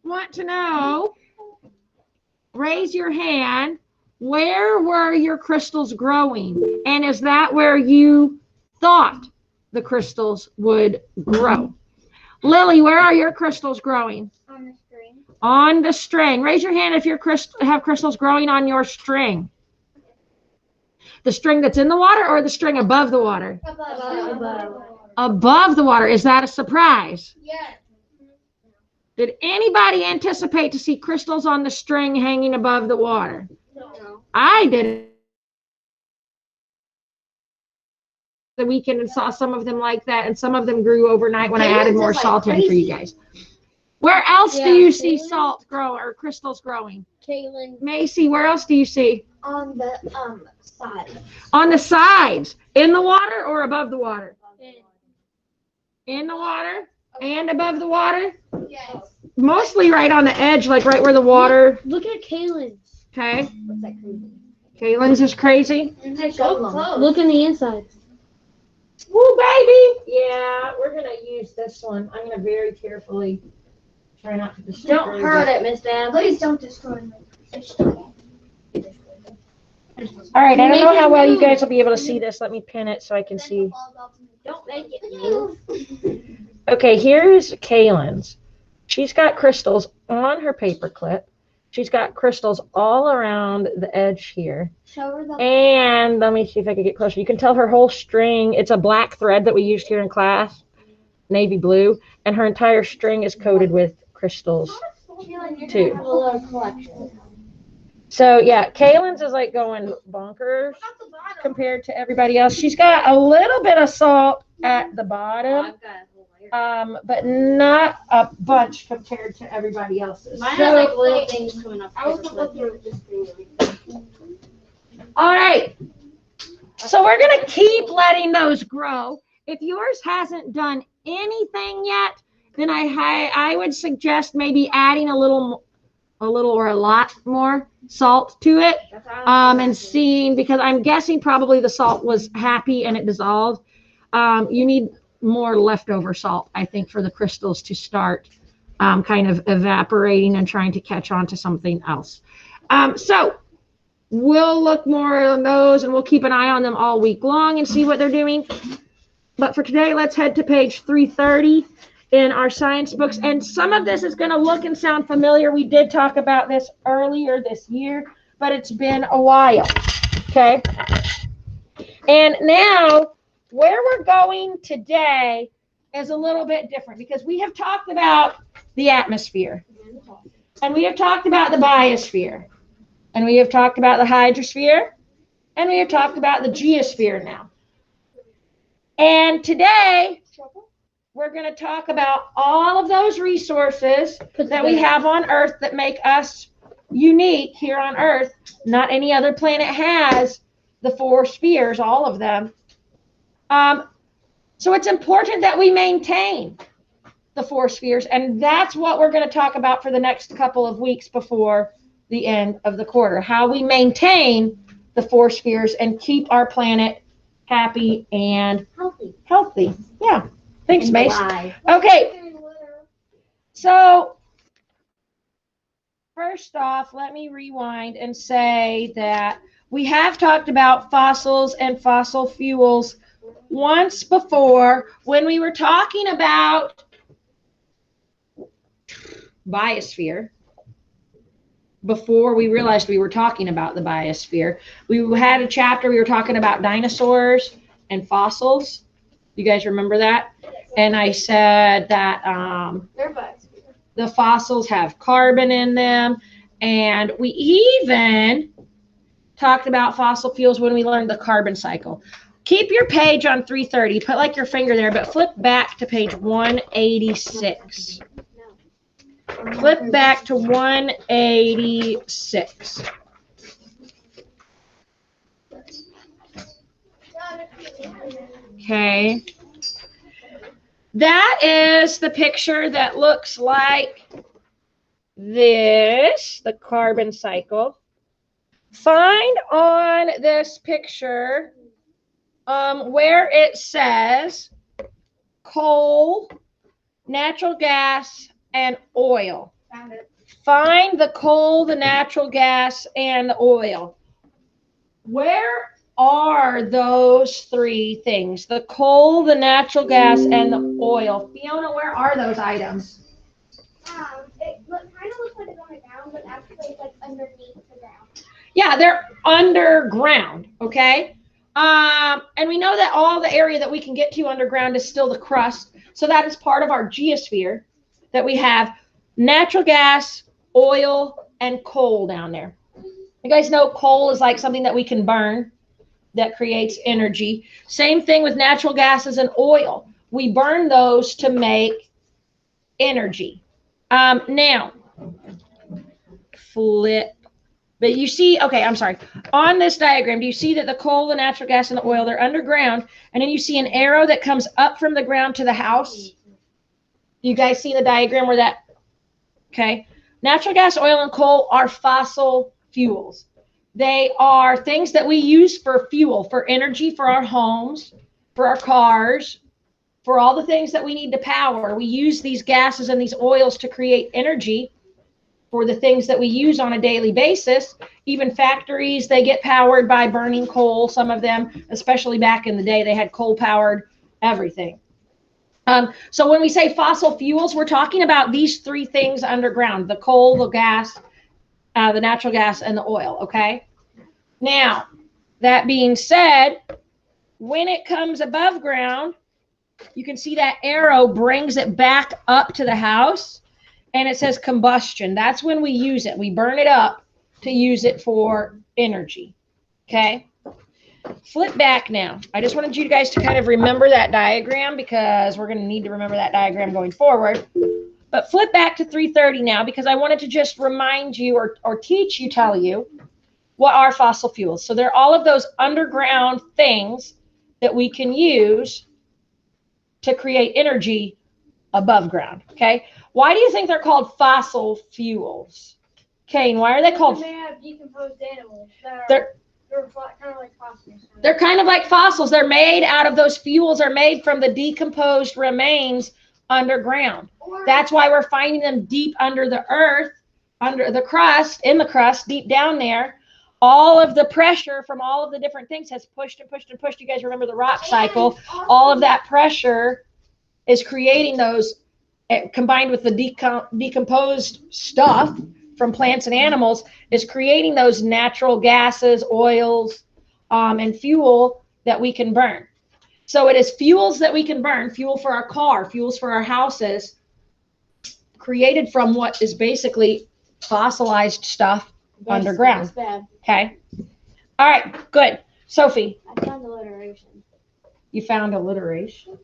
want to know, raise your hand, where were your crystals growing? And is that where you thought the crystals would grow? Lily, where are your crystals growing? On the string. On the string. Raise your hand if you have crystals growing on your string. The string that's in the water or the string above the water? Above. Above the water. Is that a surprise? Yes. Did anybody anticipate to see crystals on the string hanging above the water? No. I did the weekend and saw some of them like that, and some of them grew overnight when I added more salt in for you guys. Where else do you see salt grow or crystals growing? Kaylin. Macy, where else do you see? On the side. On the sides. In the water or above the water? In the water and above the water? Yes. Mostly right on the edge, like right where the water. Look at Kaylin's. Okay. What's that crazy? Kaylin's is crazy. So close. Look in the inside. Woo, baby. Yeah, we're going to use this one. I'm going to very carefully try not to destroy Don't hurt it, Miss Dan. Please don't destroy me. All right, I don't know how well you guys will be able to see this. Let me pin it so I can see. Don't make it move. Okay, here's Kaylin's. She's got crystals on her paper clip. She's got crystals all around the edge here. Show her the. And let me see if I can get closer. You can tell her whole string. It's a black thread that we used here in class, navy blue, and her entire string is coated with crystals too. So yeah, Kaylin's is like going bonkers compared to everybody else. She's got a little bit of salt at the bottom, but not a bunch compared to everybody else's. Mine has like little things coming up. All right, so we're gonna keep letting those grow. If yours hasn't done anything yet, then I would suggest maybe adding a little or a lot more salt to it, and seeing, because I'm guessing probably the salt was happy and it dissolved. You need more leftover salt, I think, for the crystals to start kind of evaporating and trying to catch on to something else. So we'll look more on those and we'll keep an eye on them all week long and see what they're doing. But for today, let's head to page 330 in our science books. And some of this is going to look and sound familiar. We did talk about this earlier this year, but it's been a while. Okay. And now where we're going today is a little bit different, because we have talked about the atmosphere, and we have talked about the biosphere, and we have talked about the hydrosphere, and we have talked about the geosphere now. And today we're going to talk about all of those resources that we have on Earth that make us unique here on Earth. Not any other planet has the 4 spheres, all of them. So it's important that we maintain the 4 spheres, and that's what we're going to talk about for the next couple of weeks before the end of the quarter. How we maintain the 4 spheres and keep our planet happy and healthy. Yeah. Thanks, Mace. Okay. So first off, let me rewind and say that we have talked about fossils and fossil fuels once before when we were talking about biosphere. Before we realized we were talking about the biosphere, we had a chapter we were talking about dinosaurs and fossils. You guys remember that? And I said that the fossils have carbon in them, and we even talked about fossil fuels when we learned the carbon cycle. Keep your page on 330, put like your finger there, but flip back to page 186. Flip back to 186. Okay. That is the picture that looks like this, the carbon cycle. Find on this picture where it says coal, natural gas, and oil. Find the coal, the natural gas, and the oil. Where are those three things? The coal, the natural gas, and the oil. Fiona, where are those items? Kind of looks like it's on the ground, but actually it's like underneath the ground. Yeah, they're underground, okay? And we know that all the area that we can get to underground is still the crust. So that is part of our geosphere, that we have natural gas, oil, and coal down there. You guys know coal is like something that we can burn that creates energy. Same thing with natural gases and oil. We burn those to make energy. Now, flip. But you see, okay, I'm sorry. On this diagram, do you see that the coal, the natural gas, and the oil, they're underground? And then you see an arrow that comes up from the ground to the house. You guys see the diagram where that, okay? Natural gas, oil, and coal are fossil fuels. They are things that we use for fuel, for energy, for our homes, for our cars, for all the things that we need to power. We use these gases and these oils to create energy for the things that we use on a daily basis. Even factories, they get powered by burning coal. Some of them, especially back in the day, they had coal-powered everything. So when we say fossil fuels, we're talking about these three things underground: the coal, the gas, the natural gas, and the oil, okay? Now, that being said, when it comes above ground, you can see that arrow brings it back up to the house, and it says combustion. That's when we use it. We burn it up to use it for energy, okay? Flip back now. I just wanted you guys to kind of remember that diagram, because we're going to need to remember that diagram going forward. But flip back to 330 now, because I wanted to just remind you or teach you, tell you what are fossil fuels. So they're all of those underground things that we can use to create energy above ground, okay? Why do you think they're called fossil fuels? Kane, why are they called? They have decomposed animals that They're kind of like fossils. They're kind of like fossils. They're made out of, those fuels are made from the decomposed remains underground. That's why we're finding them deep under the earth, under the crust, in the crust, deep down there. All of the pressure from all of the different things has pushed and pushed and pushed. You guys remember the rock cycle. All of that pressure is creating those, combined with the decomposed stuff from plants and animals, is creating those natural gases, oils, and fuel that we can burn. So it is fuels that we can burn, fuel for our car, fuels for our houses, created from what is basically fossilized stuff underground. Okay. All right, good. Sophie. I found alliteration. You found alliteration?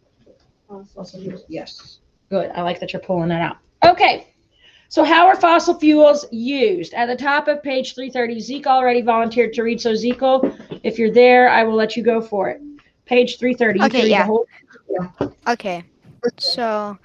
Yes. Good. I like that you're pulling that out. Okay. So how are fossil fuels used? At the top of page 330, Zeke already volunteered to read. So Zeke, if you're there, I will let you go for it. Page 330. Okay, yeah. Okay. So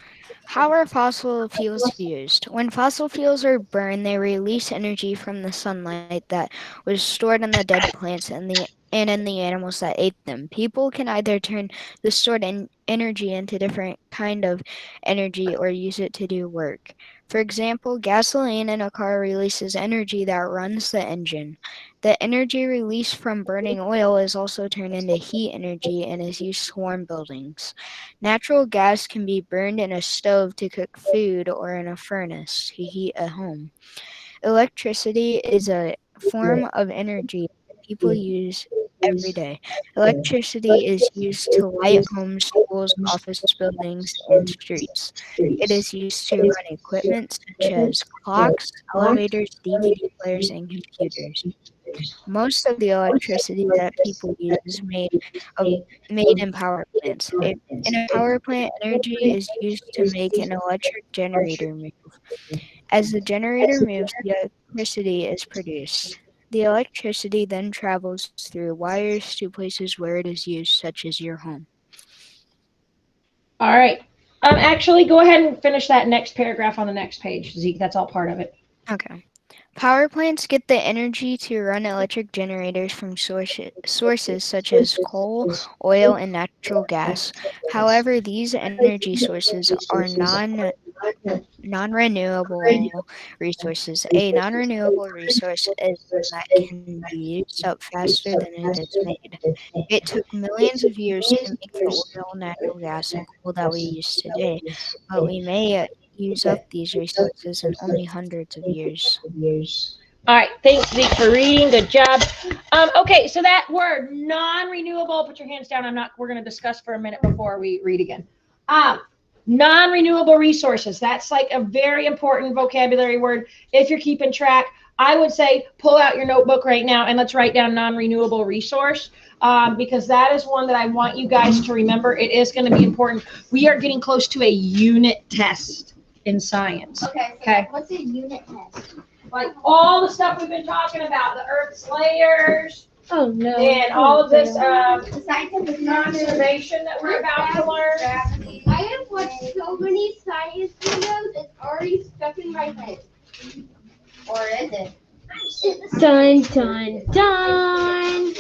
how are fossil fuels used? When fossil fuels are burned, they release energy from the sunlight that was stored in the dead plants and in the animals that ate them. People can either turn the stored energy into different kind of energy or use it to do work. For example, gasoline in a car releases energy that runs the engine. The energy released from burning oil is also turned into heat energy and is used to warm buildings. Natural gas can be burned in a stove to cook food or in a furnace to heat a home. Electricity is a form of energy that people use every day. Electricity is used to light homes, schools, office buildings, and streets. It is used to run equipment such as clocks, elevators, DVD players, and computers. Most of the electricity that people use is made in power plants. In a power plant, energy is used to make an electric generator move. As the generator moves, the electricity is produced. The electricity then travels through wires to places where it is used, such as your home. All right. Actually, go ahead and finish that next paragraph on the next page, Zeke. That's all part of it. Okay. Power plants get the energy to run electric generators from sources such as coal, oil, and natural gas. However, these energy sources are Non-renewable resources. A non-renewable resource is one that can be used up faster than it is made. It took millions of years to make the oil, natural gas, and coal that we use today, but we may use up these resources in only hundreds of years. All right, thanks, Zeke, for reading. Good job. Okay, so that word non-renewable. Put your hands down. I'm not. We're going to discuss for a minute before we read again. Non-renewable resources. That's like a very important vocabulary word. If you're keeping track, I would say pull out your notebook right now and let's write down non-renewable resource, because that is one that I want you guys to remember. It is going to be important. We are getting close to a unit test in science. Okay. What's a unit test? Like all the stuff we've been talking about, the Earth's layers, Oh no. and all of this The scientific conservation that we're about to learn. I have watched so many science videos, it's already stuck in my head. Or is it? Dun dun dun.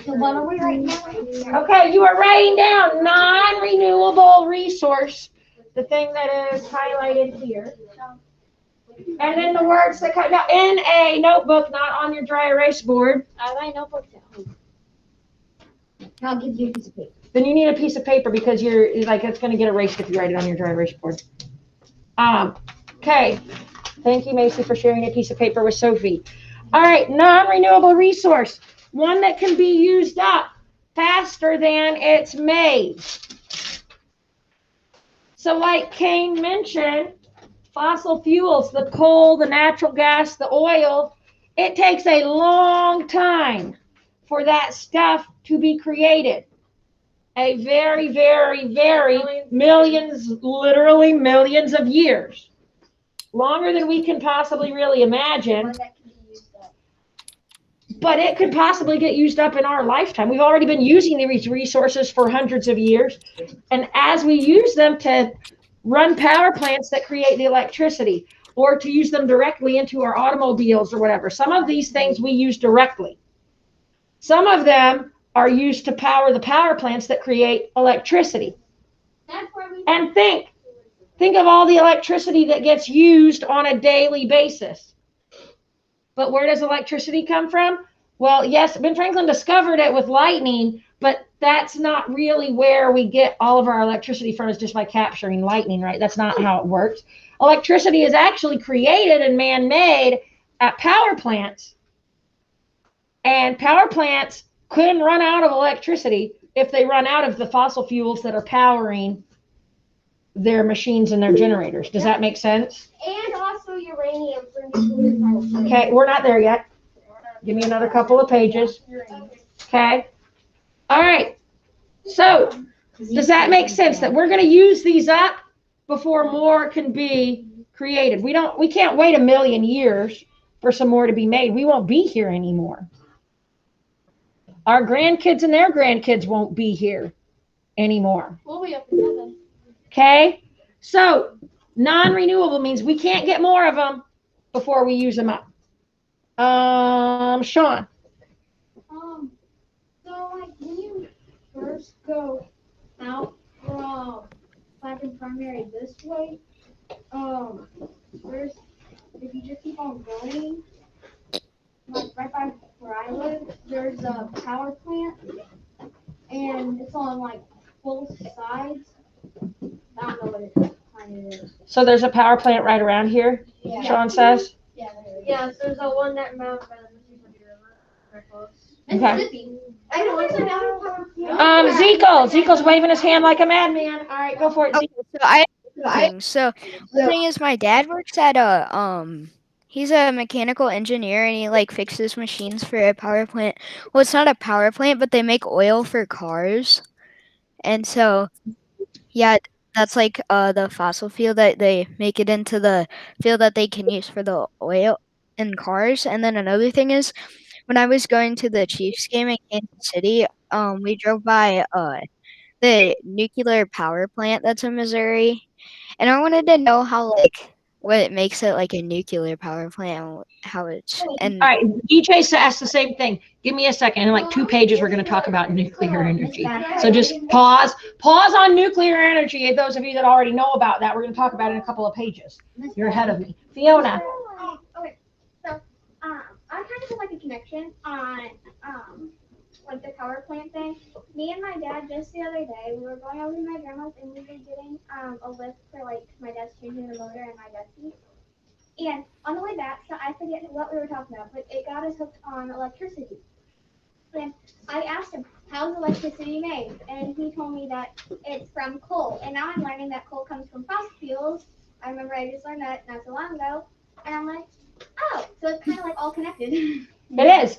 So what are we writing now? Okay, you are writing down non-renewable resource, the thing that is highlighted here. And then the words that come now in a notebook, not on your dry erase board. I have my notebook at home. I'll give you a piece of paper. Then you need a piece of paper because you're like it's going to get erased if you write it on your dry erase board. Okay. Thank you, Macy, for sharing a piece of paper with Sophie. All right, non-renewable resource, one that can be used up faster than it's made. So like Kane mentioned, fossil fuels, the coal, the natural gas, the oil, it takes a long time for that stuff to be created. A very, very, very millions, literally millions of years. Longer than we can possibly really imagine. But it could possibly get used up in our lifetime. We've already been using these resources for hundreds of years. And as we use them to run power plants that create the electricity, or to use them directly into our automobiles or whatever, some of these things we use directly. Some of them are used to power the power plants that create electricity. And think of all the electricity that gets used on a daily basis. But where does electricity come from? Well, yes, Ben Franklin discovered it with lightning, but that's not really where we get all of our electricity from, is just by capturing lightning, right? That's not how it works. Electricity is actually created and man-made at power plants. And power plants couldn't run out of electricity if they run out of the fossil fuels that are powering their machines and their generators. Does that make sense? And also uranium for nuclear power plants. Okay, we're not there yet. Give me another couple of pages. Okay. All right. So, does that make sense that we're going to use these up before more can be created? We can't wait a million years for some more to be made. We won't be here anymore. Our grandkids and their grandkids won't be here anymore. We'll be up in heaven. Okay? So, non-renewable means we can't get more of them before we use them up. Sean. So like when you first go out from Platinum Primary this way, first if you just keep on going, like right by where I live, there's a power plant, and it's on like both sides. I don't know what it kind of is. So there's a power plant right around here, Yeah. Sean says. Yeah, there is. Yes, there's a one that mounted by the Mississippi River. Very close. Okay. I know it's a power plant. Zeko's waving his hand like a madman. All right, go for it, Okay, Zeke. so I the thing is, my dad works at he's a mechanical engineer, and he like fixes machines for a power plant. Well, it's not a power plant, but they make oil for cars, and so yeah, that's like the fossil fuel that they make it into the fuel that they can use for the oil in cars. And then another thing is, when I was going to the Chiefs game in Kansas City, we drove by the nuclear power plant that's in Missouri, and I wanted to know how what makes it like a nuclear power plant, how it's All and right, DJ asked the same thing. Give me a second. In like 2 pages, we're going to talk about nuclear energy. So just pause on nuclear energy. Those of you that already know about that, we're going to talk about it in a couple of pages. You're ahead of me. Fiona. Okay, so I kind of have like a connection on like the power plant thing. Me and my dad just the other day, we were going over to my grandma's and we were getting a lift for like my dad's changing the motor and my dad's seat. And on the way back, so I forget what we were talking about, but it got us hooked on electricity. And I asked him, how's electricity made? And he told me that it's from coal. And now I'm learning that coal comes from fossil fuels. I remember I just learned that not so long ago. And I'm like, oh, so it's kind of like all connected. It is.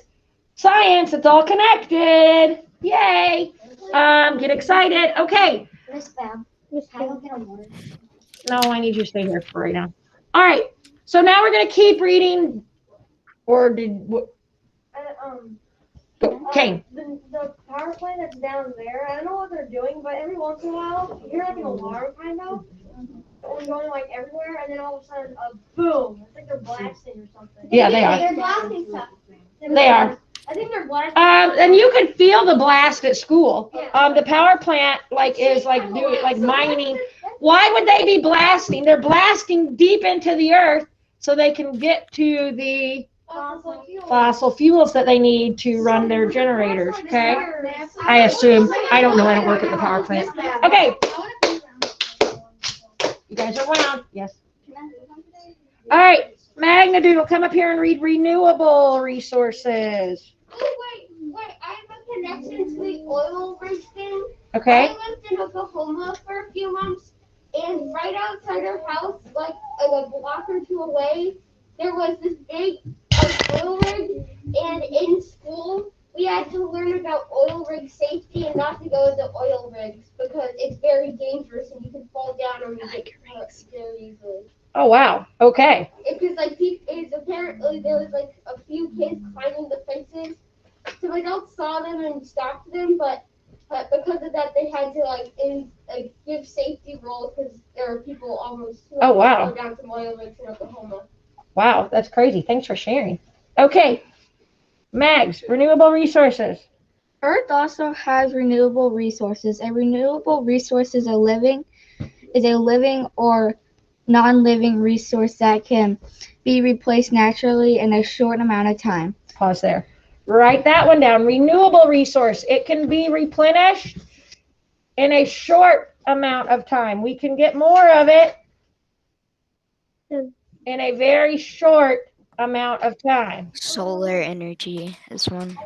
Science, it's all connected. Yay. Get excited. Okay. Miss Bam, how do I get a water? No, I need you to stay here for right now. All right. So now we're going to keep reading. Or did, Kane. The power plant that's down there, I don't know what they're doing, but every once in a while, you hear like an alarm kind of, going like everywhere, and then all of a sudden, a boom. It's like they're blasting or something. Yeah, they are. They're blasting stuff. They are. I think they're blasting. And you can feel the blast at school. The power plant is doing mining. Why would they be blasting? They're blasting deep into the earth so they can get to the fossil fuels that they need to run their generators. Okay. I assume. I don't know. I don't work at the power plant. Okay. You guys are around. Yes. All right. Magnadoodle, come up here and read renewable resources. Oh, wait, I have a connection to the oil rig thing. Okay. I lived in Oklahoma for a few months, and right outside our house, like a block or two away, there was this big oil rig, and in school, we had to learn about oil rig safety and not to go to oil rigs because it's very dangerous and you can fall down or you get hurt very easily. Oh, wow. Okay. Because apparently there was like a few kids climbing the fences, so adults saw them and stopped them, but because of that they had to give safety rules because there are people almost Oh, wow. go down some oil rigs in Oklahoma. Wow, that's crazy. Thanks for sharing. Okay. Mags, renewable resources. Earth also has renewable resources. A renewable resource is a living or non-living resource that can be replaced naturally in a short amount of time. Pause there. Write that one down. Renewable resource. It can be replenished in a short amount of time. We can get more of it in a very short amount of time. solar energy is one.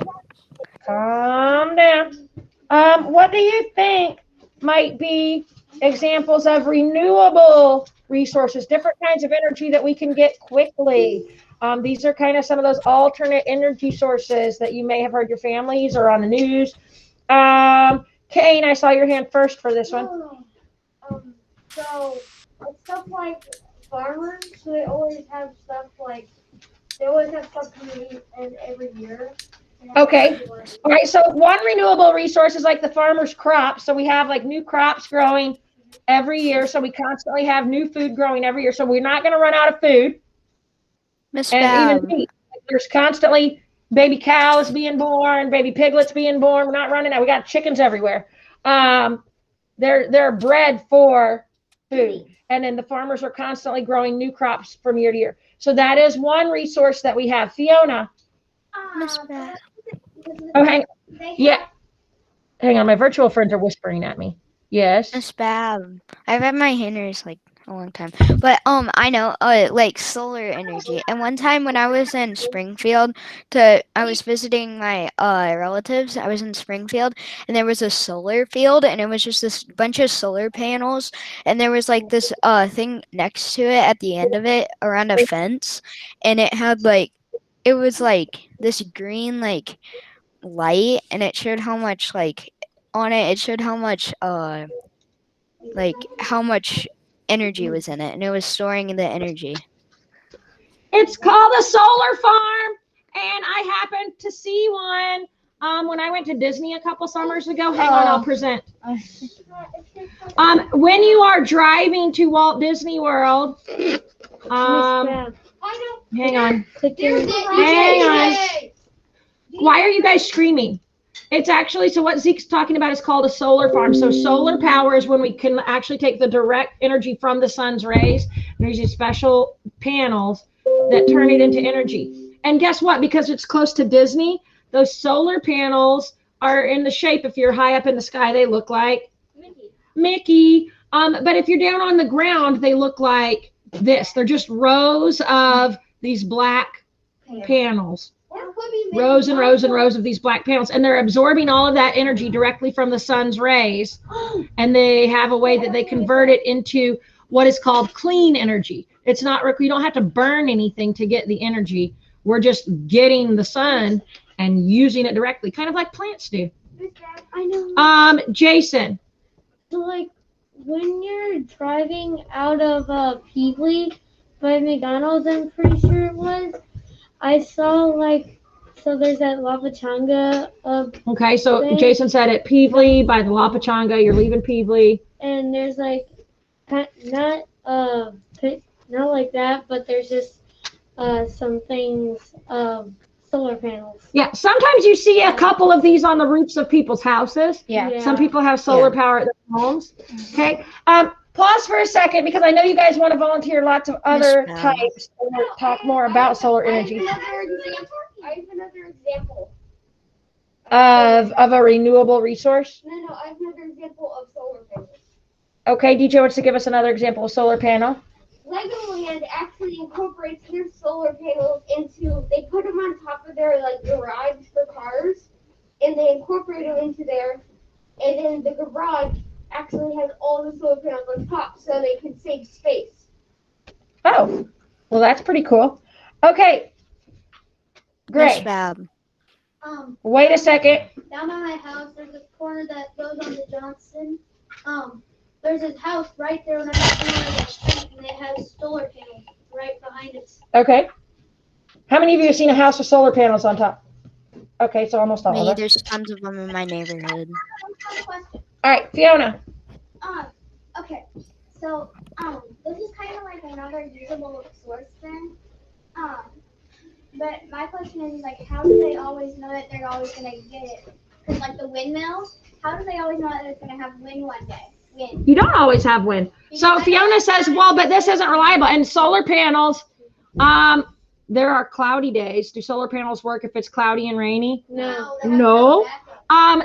Calm down. What do you think might be examples of renewable resources, different kinds of energy that we can get quickly? These are kind of some of those alternate energy sources that you may have heard your families or on the news. Kane, I saw your hand first for this one. So it's stuff like farmers, so they always have stuff coming in every year. Okay. All right. So one renewable resource is like the farmer's crops. So we have like new crops growing every year. So we constantly have new food growing every year. So we're not going to run out of food. Miss And Bab, even meat. There's constantly baby cows being born, baby piglets being born. We're not running out. We got chickens everywhere. They're bred for food. And then the farmers are constantly growing new crops from year to year. So that is one resource that we have. Fiona. Miss Bab. Oh, hang on. My virtual friends are whispering at me. Yes. Miss Bab. I've had my hand raised like a long time. But I know like solar energy. And one time when I was in Springfield I was visiting my relatives. I was in Springfield and there was a solar field and it was just this bunch of solar panels and there was like this thing next to it at the end of it around a fence and it had it was like this green light and it showed how much on it showed how much how much energy was in it and it was storing the energy. It's called a solar farm, and I happened to see one when I went to Disney a couple summers ago. Hang on, I'll present. When you are driving to Walt Disney World, hang on. Hang on. Why are you guys screaming? It's actually, so what Zeke's talking about is called a solar farm. So solar power is when we can actually take the direct energy from the sun's rays. And there's these special panels that turn it into energy. And guess what? Because it's close to Disney, those solar panels are in the shape, if you're high up in the sky, they look like Mickey. But if you're down on the ground, they look like this. They're just rows of these black panels. Rows and rows and rows of these black panels, and they're absorbing all of that energy directly from the sun's rays, and they have a way that they convert it into what is called clean energy. It's not, you don't have to burn anything to get the energy. We're just getting the sun and using it directly, kind of like plants do. I know. Jason. So, like, when you're driving out of Peevely by McDonald's, I'm pretty sure it was, I saw, like, so there's that La Pachanga. Okay, so thing. Jason said at Peevely by the La Pachanga, you're leaving Peevely. And there's, like, not like that, but there's just some things, solar panels. Yeah, sometimes you see a couple of these on the roofs of people's houses. Yeah. Some people have solar power at their homes. Okay. Pause for a second because I know you guys want to volunteer lots of other types and talk more about solar energy. I have another example. Of a renewable resource. No, I have another example of solar panels. Okay, DJ wants to give us another example of solar panel. Legoland actually incorporates their solar panels into, they put them on top of their like garage for cars, and they incorporate them into there, and then the garage actually has all the solar panels on top so they can save space. Oh, well that's pretty cool. Okay, great. Wait a second. Down by my house, there's this corner that goes on to Johnson. There's this house right there on the corner of the street, and it has solar panels right behind it. Okay. How many of you have seen a house with solar panels on top? Okay, so almost all of us. There's tons of them in my neighborhood. All right, Fiona. Okay, so this is kind of like another usable source then. But my question is, like, how do they always know that they're always gonna get it? Because like the windmills, how do they always know that it's gonna have wind one day? Wind. You don't always have wind. So Fiona says, well, but this isn't reliable. And solar panels, there are cloudy days. Do solar panels work if it's cloudy and rainy? No. No.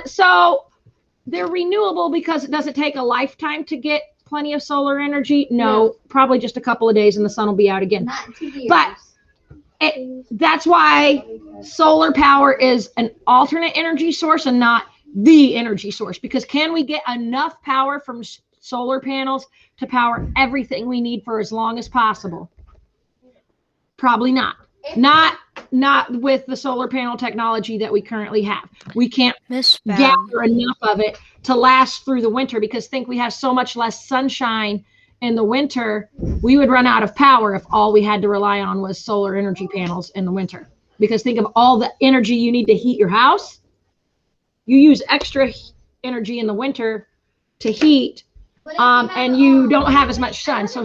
So they're renewable because it doesn't take a lifetime to get plenty of solar energy. No, probably just a couple of days and the sun will be out again. Not 2 years. But that's why solar power is an alternate energy source and not the energy source, because can we get enough power from solar panels to power everything we need for as long as possible? Probably not. Not with the solar panel technology that we currently have. We can't gather enough of it to last through the winter, because think we have so much less sunshine in the winter, we would run out of power if all we had to rely on was solar energy panels in the winter. Because think of all the energy you need to heat your house. You use extra energy in the winter to heat, and you don't have as much sun. So,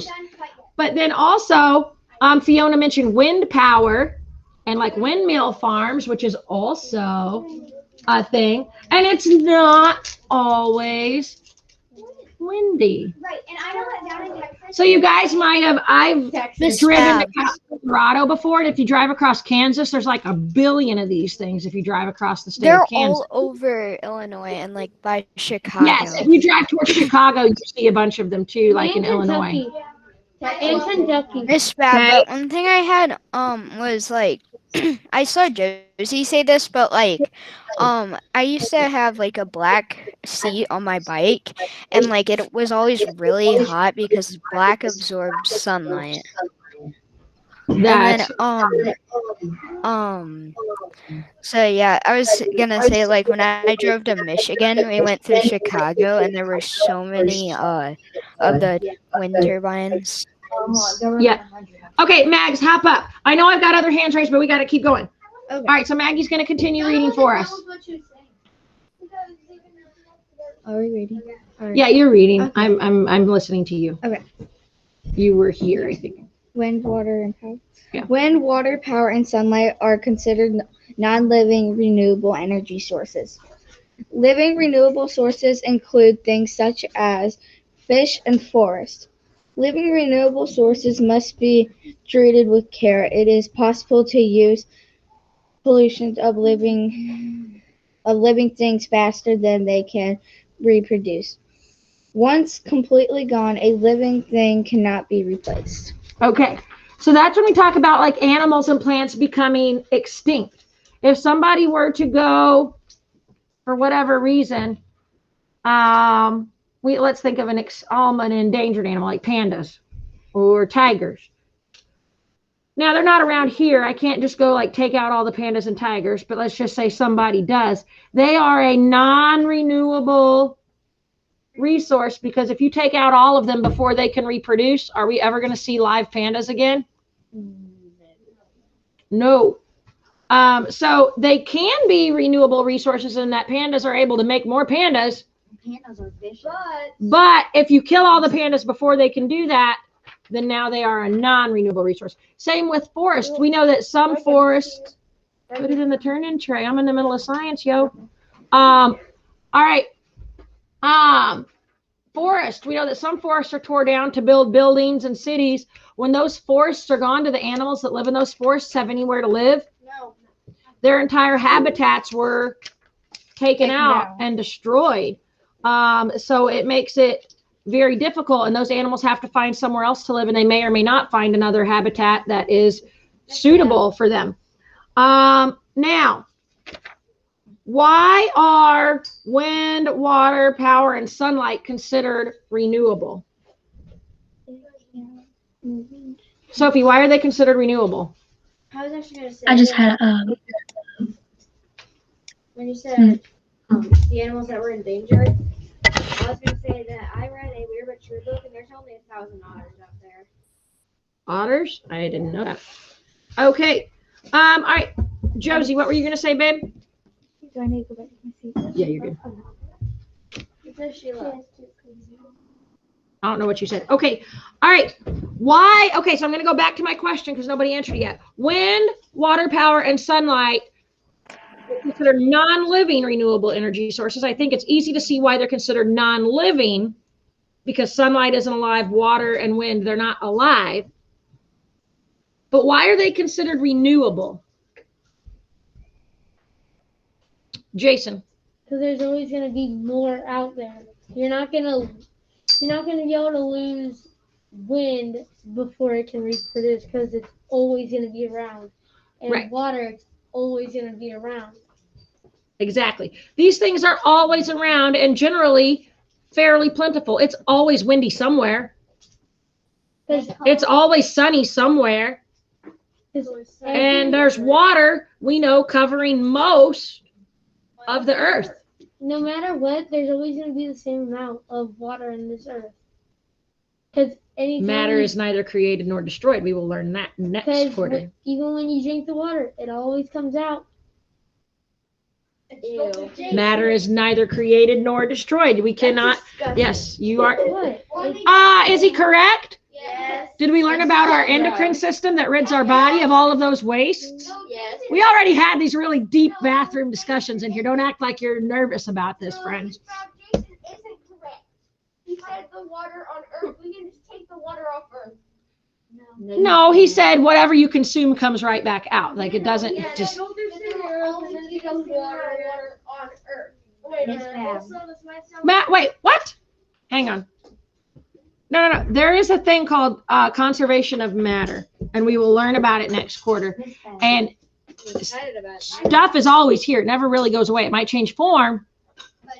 but then also, Fiona mentioned wind power and like windmill farms, which is also a thing, and it's not always windy. Right, and I know that down in Texas. So you guys might have, I've driven to Colorado before, and if you drive across Kansas, there's like a billion of these things if you drive across the state of Kansas. They're all over Illinois and like by Chicago. Yes, if you drive towards Chicago, you see a bunch of them too, like in Illinois. And Kentucky. It's bad, but one thing I had was like I saw Josie say this, but like I used to have like a black seat on my bike, and like it was always really hot because black absorbs sunlight. That's so yeah, I was gonna say, like, when I drove to Michigan, we went through Chicago, and there were so many of the wind turbines. Yeah. Okay, Mags, hop up. I know I've got other hands raised, but we got to keep going. All right, so Maggie's going to continue reading for us. Are we reading? All right. Yeah, you're reading. Okay. I'm listening to you. Okay. You were here, I think. Wind, water, and power. Yeah. Wind, water, power, and sunlight are considered non-living renewable energy sources. Living renewable sources include things such as fish and forest. Living renewable sources must be treated with care. It is possible to use pollution of living things faster than they can reproduce. Once completely gone, a living thing cannot be replaced. Okay, so that's when we talk about like animals and plants becoming extinct. If somebody were to go for whatever reason, let's think of an endangered animal like pandas or tigers. Now they're not around here. I can't just go like take out all the pandas and tigers, but let's just say somebody does. They are a non-renewable resource, because if you take out all of them before they can reproduce, are we ever going to see live pandas again? No. So they can be renewable resources in that pandas are able to make more pandas. Pandas are vicious. But if you kill all the pandas before they can do that, then now they are a non-renewable resource. Same with forests. We know that some forests, put it in the turn-in tray. I'm in the middle of science, yo. All right. Forest. We know that some forests are torn down to build buildings and cities. When those forests are gone, do the animals that live in those forests have anywhere to live? No. Their entire habitats were taken out and destroyed. So it makes it very difficult, and those animals have to find somewhere else to live, and they may or may not find another habitat that is suitable for them. Now, why are wind, water, power, and sunlight considered renewable? Sophie, why are they considered renewable? I was actually going to say. I just had when you said the animals that were endangered, I was going to say that I read a Weird but True book, and there's only 1,000 otters out there. Otters? I didn't know that. Okay. All right. Josie, what were you going to say, babe? Do I need to go back to my seat? Yeah, you're good. Because she left. I don't know what you said. Okay. All right. Why? Okay, so I'm going to go back to my question because nobody answered it yet. Wind, water, power, and sunlight are considered non-living renewable energy sources. I think it's easy to see why they're considered non-living, because sunlight isn't alive, water and wind, they're not alive. But why are they considered renewable? Jason. Because there's always going to be more out there. You're not going to be able to lose wind before it can reproduce, because it's always going to be around. And Right. Water, it's always going to be around. Exactly. These things are always around and generally fairly plentiful. It's always windy somewhere. It's always sunny somewhere. And there's water, we know, covering most of the earth. No matter what, there's always going to be the same amount of water in this earth. Because Matter is neither created nor destroyed. We will learn that next quarter. Even when you drink the water, it always comes out. Ew. Matter is neither created nor destroyed. We cannot. Yes, you are. What? Is he correct? Yes. Did we learn about our endocrine system that rids our body of all of those wastes? Yes. We already had these really deep bathroom discussions in here. Don't act like you're nervous about this, friends. Jason isn't correct. He said the water on Earth. We can just take the water off Earth. No, he said whatever you consume comes right back out. Like it doesn't just. Water on Earth. It's bad. Matt, wait, what? Hang on. No. There is a thing called conservation of matter, and we will learn about it next quarter. And Excited about it. stuff is always here. It never really goes away. It might change form,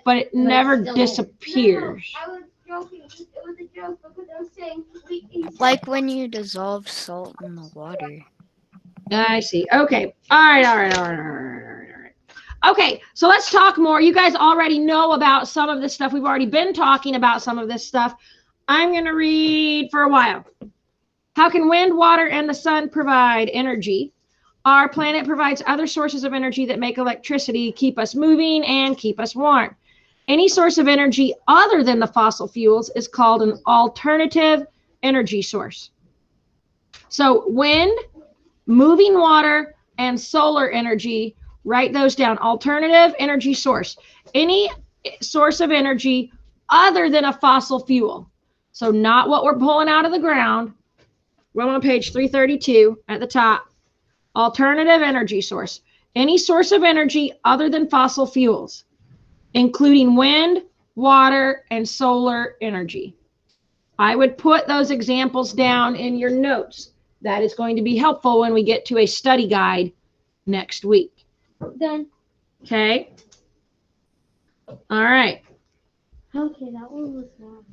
but it never disappears. I was joking. It was a joke because I was saying Like when you dissolve salt in the water. I see. Okay. All right. Okay, so let's talk more. You guys already know about some of this stuff. We've already been talking about some of this stuff. I'm going to read for a while. How can wind, water, and the sun provide energy? Our planet provides other sources of energy that make electricity, keep us moving, and keep us warm. Any source of energy other than the fossil fuels is called an alternative energy source. So wind, moving water, and solar energy, write those down. Alternative energy source. Any source of energy other than a fossil fuel. So not what we're pulling out of the ground. We're on page 332 at the top. Alternative energy source. Any source of energy other than fossil fuels, including wind, water, and solar energy. I would put those examples down in your notes. That is going to be helpful when we get to a study guide next week. Done. Okay. All right. Okay, that one was long.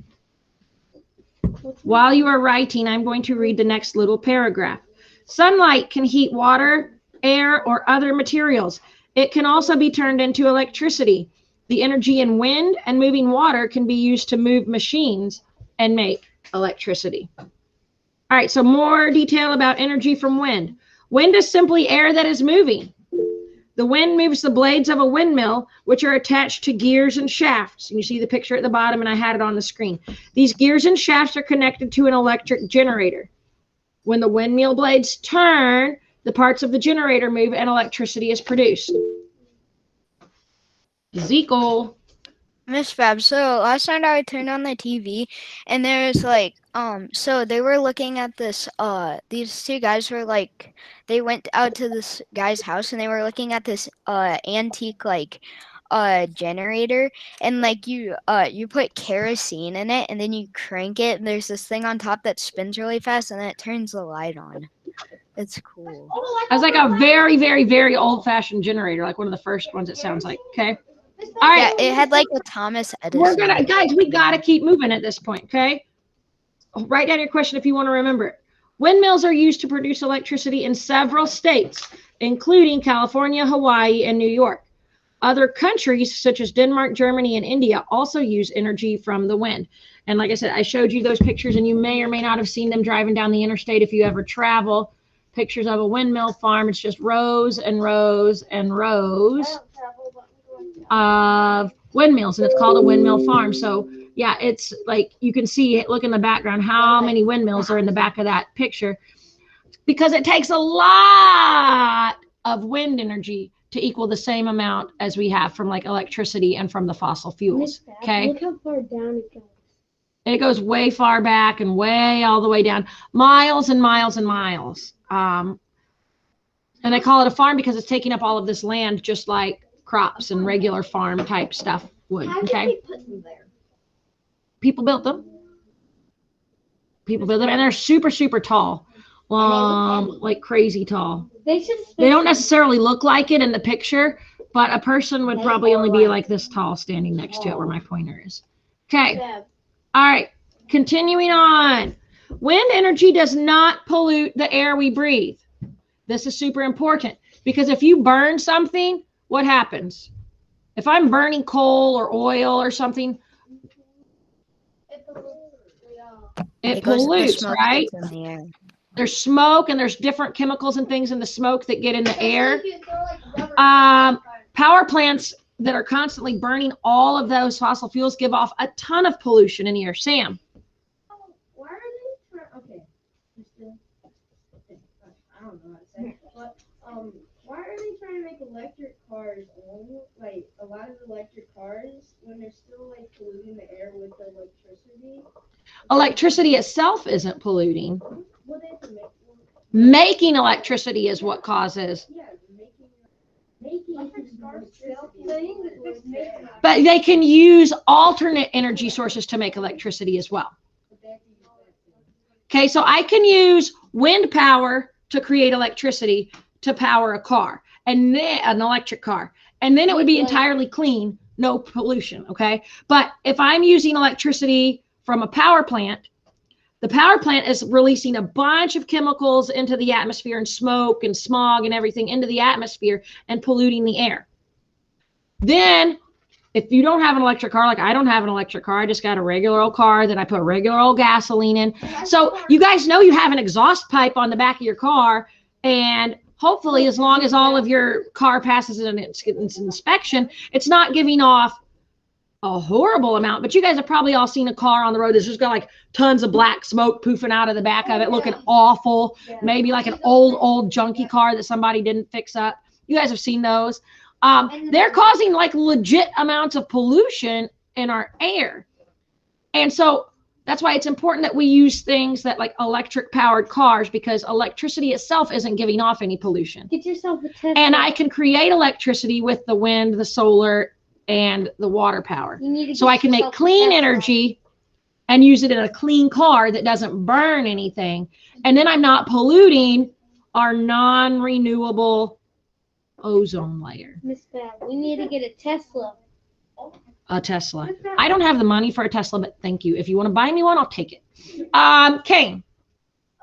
While you are writing, I'm going to read the next little paragraph. Sunlight can heat water, air, or other materials. It can also be turned into electricity. The energy in wind and moving water can be used to move machines and make electricity. All right, so more detail about energy from wind. Wind is simply air that is moving. The wind moves the blades of a windmill, which are attached to gears and shafts. And you see the picture at the bottom, and I had it on the screen. These gears and shafts are connected to an electric generator. When the windmill blades turn, the parts of the generator move and electricity is produced. Ezekiel. Miss Fab, so last night I turned on the TV and there's like so they were looking at this these two guys were like they went out to this guy's house and they were looking at this antique like generator, and like you put kerosene in it and then you crank it and there's this thing on top that spins really fast and then it turns the light on. It's cool. It was like a very, very, very old-fashioned generator, like one of the first ones, it sounds like. Okay. All right. Yeah, it had like a Thomas Edison. We're gonna, guys, we gotta keep moving at this point, okay? Write down your question if you want to remember it. Windmills are used to produce electricity in several states, including California, Hawaii, and New York. Other countries, such as Denmark, Germany, and India, also use energy from the wind. And like I said, I showed you those pictures, and you may or may not have seen them driving down the interstate if you ever travel. Pictures of a windmill farm. It's just rows and rows and rows of windmills, and it's called a windmill farm. So yeah, it's like you can see, look in the background, how many windmills are in the back of that picture, because it takes a lot of wind energy to equal the same amount as we have from like electricity and from the fossil fuels. Okay, Look how far down it goes. it goes way far back and way all the way down, miles and miles and miles. And they call it a farm because it's taking up all of this land, just like crops and regular farm type stuff would. Okay. They put them there? People built them. People built them, and they're super, super tall, like crazy tall. They don't necessarily look like it in the picture, but a person would probably only be like this tall standing next to it where my pointer is. Okay. All right. Continuing on. Wind energy does not pollute the air we breathe. This is super important because if you burn something, what happens? If I'm burning coal or oil or something, it pollutes, right? There's smoke and there's different chemicals and things in the smoke that get in the air. Power plants that are constantly burning all of those fossil fuels give off a ton of pollution in the air. Sam. Why are they okay? I don't know what to say, but why are they trying to make electric cars like a lot of electric cars when they're still like polluting the air with the electricity? Electricity itself isn't polluting. Well, they have to make one. Making electricity is what causes. Yeah, making electric cars electricity. But they can use alternate energy sources to make electricity as well. Okay, so I can use wind power to create electricity to power a car, and then an electric car, and then it would be entirely clean, no pollution. Okay, but if I'm using electricity from a power plant, the power plant is releasing a bunch of chemicals into the atmosphere and smoke and smog and everything into the atmosphere and polluting the air. Then if you don't have an electric car, like I don't have an electric car, I just got a regular old car that I put regular old gasoline in. So you guys know you have an exhaust pipe on the back of your car, and hopefully, as long as all of your car passes its inspection, it's not giving off a horrible amount. But you guys have probably all seen a car on the road that's just got like tons of black smoke poofing out of the back of it, looking awful. Maybe like an old junky car that somebody didn't fix up. You guys have seen those. They're causing like legit amounts of pollution in our air. And so that's why it's important that we use things that like electric powered cars, because electricity itself isn't giving off any pollution. Get yourself a Tesla. And I can create electricity with the wind, the solar, and the water power. So I can make clean energy and use it in a clean car that doesn't burn anything. And then I'm not polluting our non-renewable ozone layer. Miss Bab, we need to get a Tesla. A Tesla. I don't have the money for a Tesla, but thank you. If you want to buy me one, I'll take it. Kane.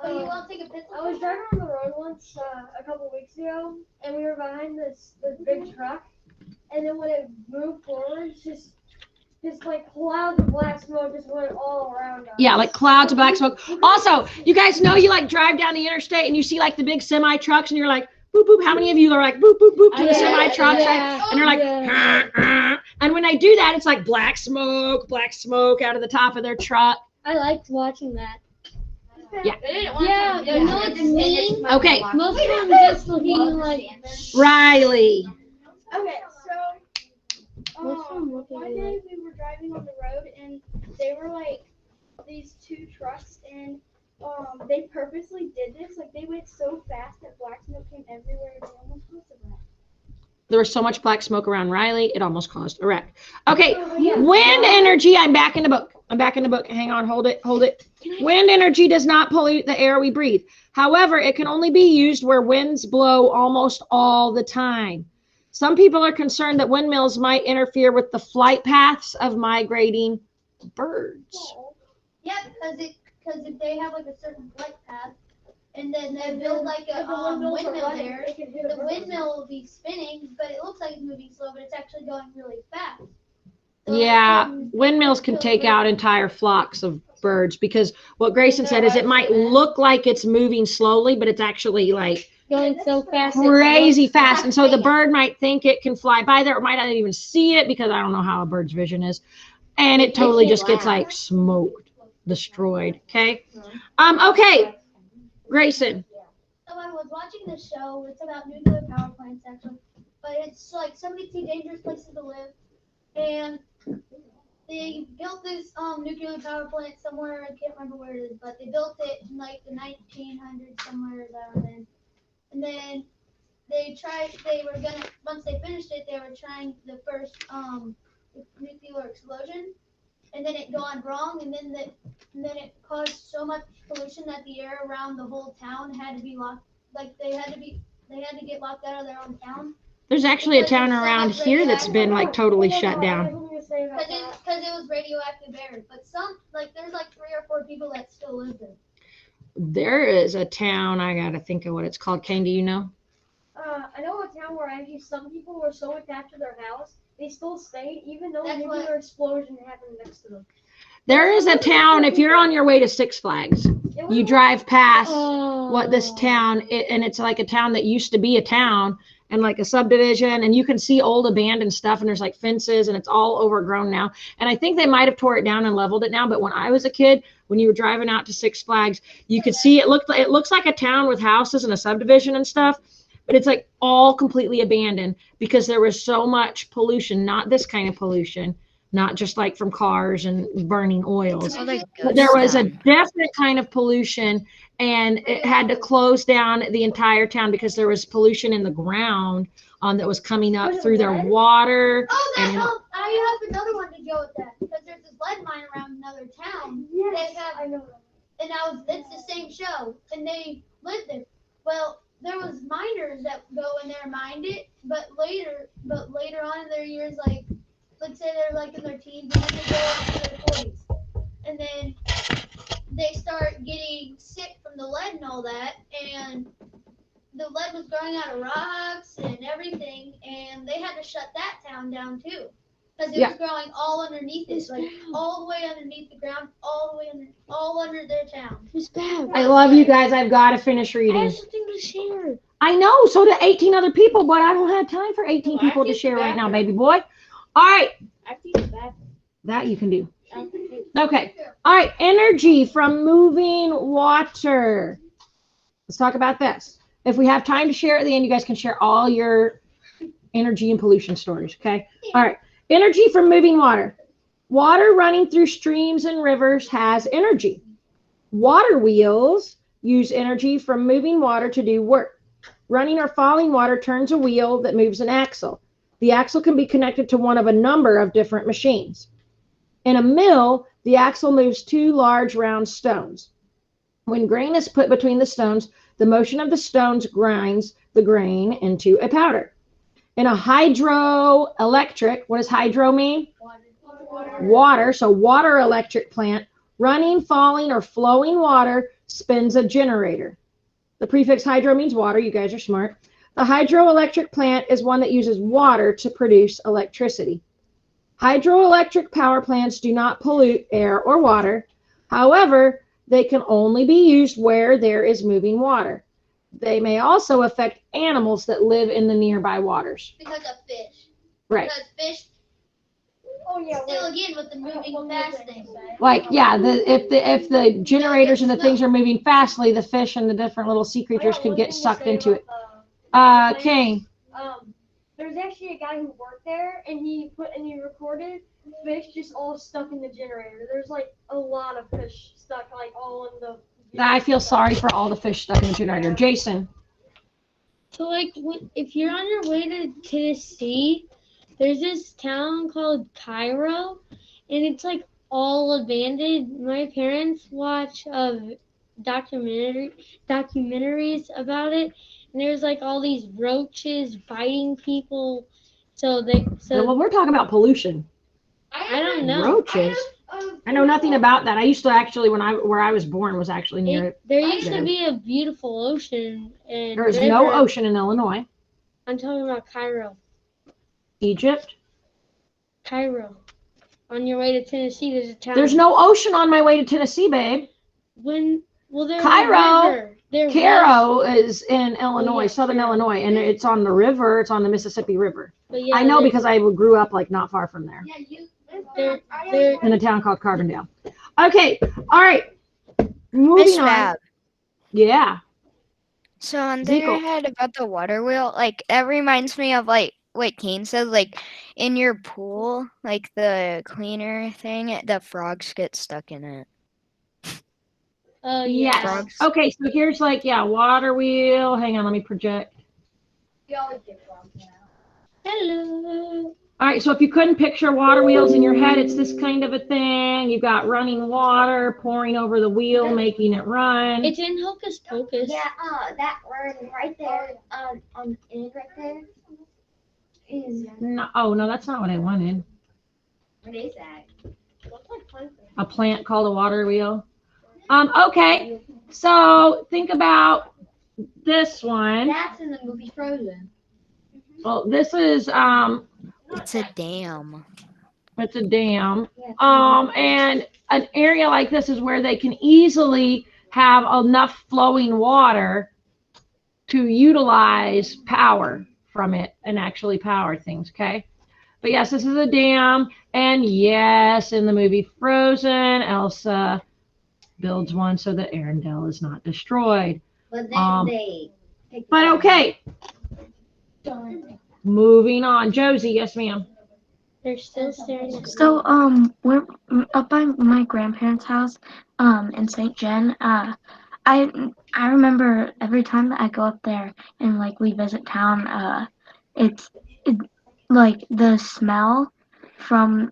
Oh, you want to take a picture? I was driving on the road once a couple weeks ago, and we were behind this big truck, and then when it moved forward, just like clouds of black smoke just went all around us. Yeah, like clouds of black smoke. Also, you guys know you like drive down the interstate and you see like the big semi trucks, and you're like, boop boop. How many of you are like boop boop boop to the semi trucks? Right? And they're like, and when I do that, it's like black smoke out of the top of their truck. I liked watching that. Yeah. Yeah, you know what's mean? Okay. Most of them just looking like Riley. Okay, What's wrong with one it? day we were driving on the road, and they were like these two trucks, and they purposely did this. Like they went so fast that black smoke came everywhere. They almost caused a wreck. There was so much black smoke around Riley, it almost caused a wreck. Okay, wind energy. I'm back in the book. Hang on, hold it. Wind energy does not pollute the air we breathe. However, it can only be used where winds blow almost all the time. Some people are concerned that windmills might interfere with the flight paths of migrating birds. Yeah, because if they have like a certain flight path, and then they build like a windmill there, the windmill will be spinning, but it looks like it's moving slow, but it's actually going really fast. So Yeah, windmills can take out entire flocks of birds, because what Grayson said is it might look like it's moving slowly, but it's actually like Going so fast. crazy fast. And so the bird might think it can fly by there, or might not even see it, because I don't know how a bird's vision is. And it totally just gets like smoked, destroyed. Okay. Okay. Grayson. So I was watching this show. It's about nuclear power plants, actually, but it's like 72 dangerous places to live, and they built this nuclear power plant somewhere. I can't remember where it is, but they built it in like the 1900s, somewhere around then. And then once they finished it, they were trying the first nuclear explosion, and then it gone wrong, and then it caused so much pollution that the air around the whole town had to be locked. Like they had to get locked out of their own town. There's actually a town around here that's been like totally shut down. Because it was radioactive air. But there's like 3 or 4 people that still live there. There is a town, I gotta think of what it's called. Kane, do you know? I know a town where actually some people were so attached to their house, they still stayed, even though a That's nuclear explosion happened next to them. There is a town, if you're on your way to Six Flags, you drive past what this town, and it's like a town that used to be a town, and like a subdivision, and you can see old abandoned stuff, and there's like fences, and it's all overgrown now. And I think they might have tore it down and leveled it now, but when I was a kid, when you were driving out to Six Flags, you could see it looks like a town with houses and a subdivision and stuff, but it's like all completely abandoned because there was so much pollution, not this kind of pollution, not just like from cars and burning oils. But there was a different kind of pollution, and it had to close down the entire town because there was pollution in the ground that was coming up through their water. Oh, I have another one to go with that, because there's this lead mine around another town. I know. And it's the same show, and they lived there. Well, there was miners that go in there and mined it, but later on in their years, like let's say they're like in their teens, and then they go up to their 40s, and then they start getting sick from the lead and all that, and the lead was growing out of rocks and everything, and they had to shut that town down too, because it was growing all underneath it, like all the way underneath the ground, all under their town. It's bad. I love you guys. I've got to finish I reading. have something to share. I know, so do 18 other people, but I don't have time for 18 people to share right now, baby boy. All right. I have to use the bathroom. That you can do. Okay. All right. Energy from moving water. Let's talk about this. If we have time to share at the end, you guys can share all your energy and pollution stories. Okay. All right. Energy from moving water. Water running through streams and rivers has energy. Water wheels use energy from moving water to do work. Running or falling water turns a wheel that moves an axle. The axle can be connected to one of a number of different machines. In a mill, the axle moves two large round stones. When grain is put between the stones, the motion of the stones grinds the grain into a powder. In a hydroelectric, what does hydro mean? Water. So water electric plant, running, falling, or flowing water spins a generator. The prefix hydro means water. You guys are smart. The hydroelectric plant is one that uses water to produce electricity. Hydroelectric power plants do not pollute air or water. However, they can only be used where there is moving water. They may also affect animals that live in the nearby waters. Because of fish. Right. Because fish. Oh yeah. Still again with the moving fast thing. Like, yeah, if the generators and the things are moving fastly, the fish and the different little sea creatures could get sucked into it. Kane. There's actually a guy who worked there, and he recorded fish just all stuck in the generator. There's like a lot of fish stuck, like all in the. I feel sorry for all the fish stuck in the generator. Jason. So like, if you're on your way to Tennessee, there's this town called Cairo, and it's like all abandoned. My parents watch documentaries about it, and there's like all these roaches biting people. Well, we're talking about pollution. I don't know. Roaches. I know nothing about that. I used to actually, where I was born was actually near it. There used to be a beautiful ocean, and There is no ocean in Illinois. I'm talking about Cairo. Egypt. Cairo. On your way to Tennessee, there's a town. There's no ocean on my way to Tennessee, babe. There's Cairo. Cairo is in Illinois, southern Illinois, and it's on the river. It's on the Mississippi River. Yeah, I know because I grew up like not far from there. They're In a town called Carbondale. Okay, all right. Moving on. Yeah. So on there I had about the water wheel, like that reminds me of like what Kane said, like in your pool, like the cleaner thing, the frogs get stuck in it. Yes. Frogs. Okay, so here's like, water wheel. Hang on, let me project. You always get frogs now. Hello. All right, so if you couldn't picture water wheels in your head, it's this kind of a thing. You've got running water pouring over the wheel, making it run. It's in Hocus Pocus. Yeah, that one right there, on the end right there is. No, that's not what I wanted. What is that? A plant called a water wheel. Okay, so think about this one. That's in the movie Frozen. Well, this is It's a dam. It's a dam. And an area like this is where they can easily have enough flowing water to utilize power from it and actually power things, okay? But yes, this is a dam. And yes, in the movie Frozen, Elsa builds one so that Arendelle is not destroyed. But then But okay. Moving on. Josie, yes, ma'am. They're still staring at So, we're up by my grandparents' house, in St. John. I remember every time that I go up there and like we visit town, it's like the smell from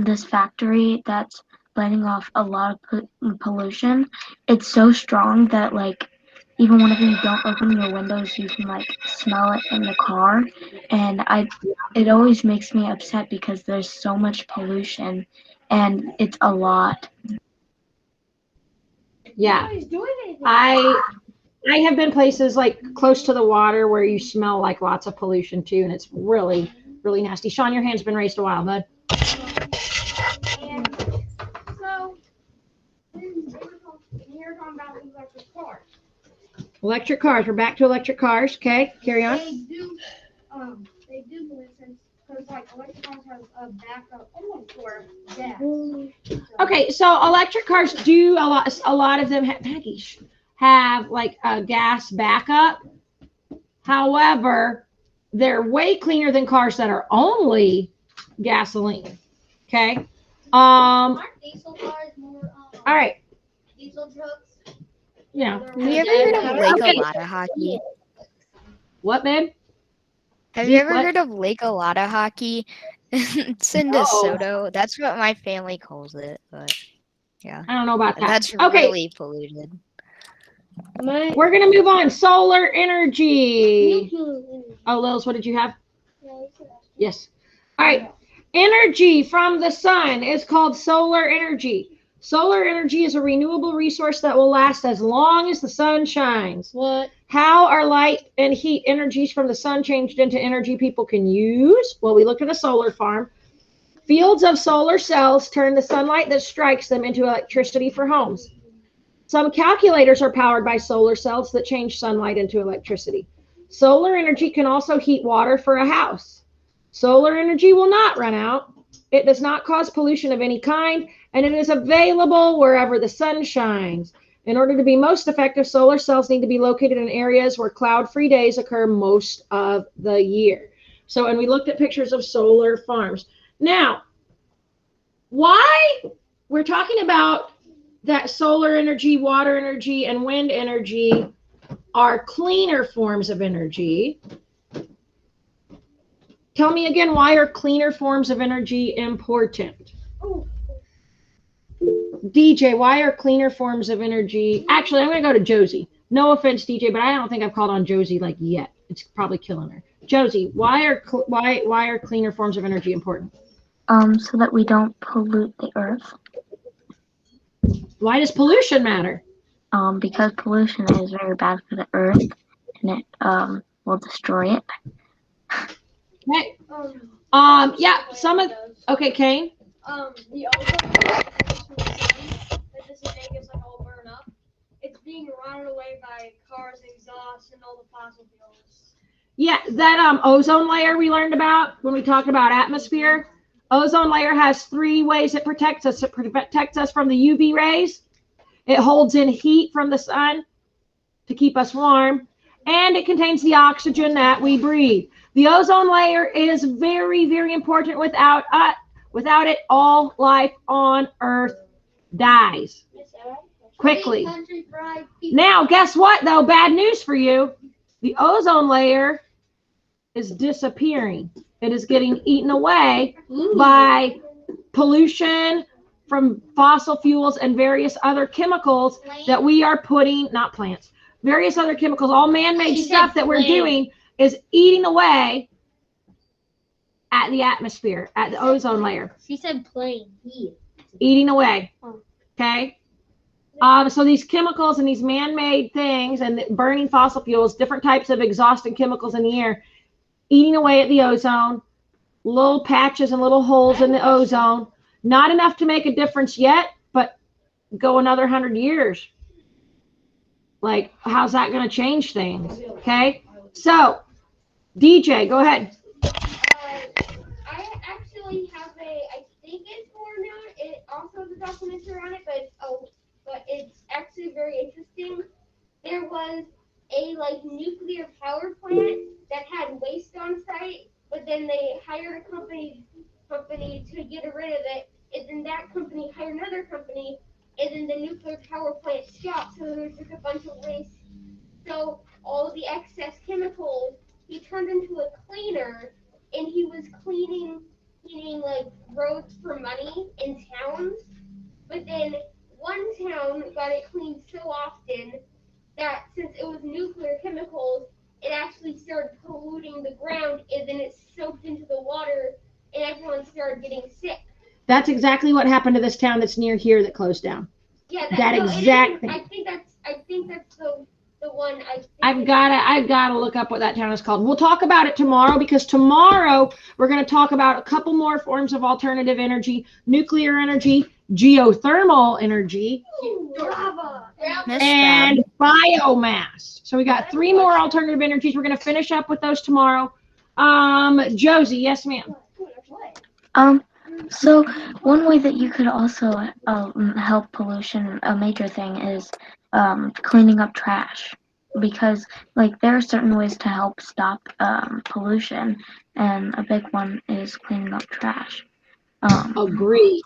this factory that's letting off a lot of pollution. It's so strong that like even whenever you don't open your windows, you can like smell it in the car, and it always makes me upset because there's so much pollution, and it's a lot. Yeah, I have been places like close to the water where you smell like lots of pollution too, and it's really, really nasty. Sean, your hand's been raised a while, bud. And so, you're talking about electric cars. Electric cars. We're back to electric cars. Okay, carry on. They do believe since, because like electric cars have a backup for gas. Okay, so electric cars do a lot of them have like a gas backup. However, they're way cleaner than cars that are only gasoline. Okay. Aren't diesel cars more? All right. Diesel trucks. Yeah. Have you ever heard of Lake Alata hockey? What, babe? Have you ever heard of Lake Alata hockey? It's in DeSoto. That's what my family calls it, but yeah. I don't know about that. That's okay. really polluted. We're gonna move on. Solar energy. Oh, Lils, what did you have? Yes. All right. Energy from the sun is called solar energy. Solar energy is a renewable resource that will last as long as the sun shines. What? How are light and heat energies from the sun changed into energy people can use? Well, we looked at a solar farm. Fields of solar cells turn the sunlight that strikes them into electricity for homes. Some calculators are powered by solar cells that change sunlight into electricity. Solar energy can also heat water for a house. Solar energy will not run out. It does not cause pollution of any kind, and it is available wherever the sun shines. In order to be most effective, solar cells need to be located in areas where cloud-free days occur most of the year. So, and we looked at pictures of solar farms. Now, why we're talking about that solar energy, water energy, and wind energy are cleaner forms of energy. Tell me again, why are cleaner forms of energy important? DJ, why are cleaner forms of energy? Actually, I'm going to go to Josie. No offense, DJ, but I don't think I've called on Josie like yet. It's probably killing her. Josie, why are cleaner forms of energy important? So that we don't pollute the earth. Why does pollution matter? Because pollution is very bad for the earth, and it will destroy it. Okay. Yeah, some of, okay, Kane. The ozone that doesn't make us like all burn up. It's being rotted away by cars, exhaust, and all the fossil fuels. Yeah, that ozone layer we learned about when we talked about atmosphere. Ozone layer has 3 ways it protects us. It protects us from the UV rays. It holds in heat from the sun to keep us warm. And it contains the oxygen that we breathe. The ozone layer is very, very important. Without it, all life on Earth dies quickly. Now, guess what, though? Bad news for you. The ozone layer is disappearing. It is getting eaten away by pollution from fossil fuels and various other chemicals that we are putting, not plants, various other chemicals, all man-made stuff that we're doing is eating away at the atmosphere, at the ozone layer. She said plain. Eating away. Okay? So these chemicals and these man-made things and burning fossil fuels, different types of exhaust and chemicals in the air, eating away at the ozone, little patches and little holes in the ozone. Not enough to make a difference yet, but go another 100 years. Like, how's that going to change things? Okay? So, DJ, go ahead. I actually have I think it's more known. It also has a documentary on it, but it's actually very interesting. There was a nuclear power plant that had waste on site, but then they hired a company to get rid of it, and then that company hired another company, and then the nuclear power plant stopped, so there was just a bunch of waste. So all the excess chemicals he turned into a cleaner, and he was cleaning roads for money in towns. But then one town got it cleaned so often that since it was nuclear chemicals, it actually started polluting the ground, and then it soaked into the water, and everyone started getting sick. That's exactly what happened to this town that's near here that closed down. Yeah, that exact thing. I think that's the one. I've gotta look up what that town is called. We'll talk about it tomorrow, because tomorrow we're going to talk about a couple more forms of alternative energy: nuclear energy, geothermal energy, and biomass. So we got 3 more alternative energies. We're going to finish up with those tomorrow. Josie, yes, ma'am. So one way that you could also help pollution, a major thing, is cleaning up trash, because like there are certain ways to help stop pollution, and a big one is cleaning up trash. Agree.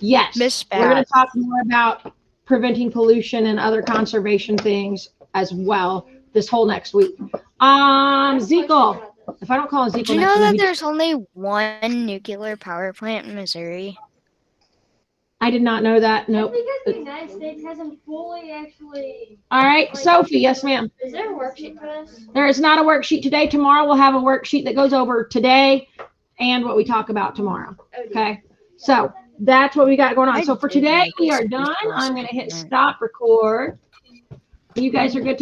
Yes. Miss We're going Bat. to talk more about preventing pollution and other conservation things as well this whole next week. Zekel. If I don't call him Did Zekel you next know week, that he- there's only one nuclear power plant in Missouri? I did not know that. Nope. Because the United States hasn't fully actually. All right, Sophie, yes, ma'am. Is there a worksheet for this? There is not a worksheet today. Tomorrow we'll have a worksheet that goes over today and what we talk about tomorrow. Okay, so that's what we got going on. So for today we are done. I'm going to hit stop record. You guys are good to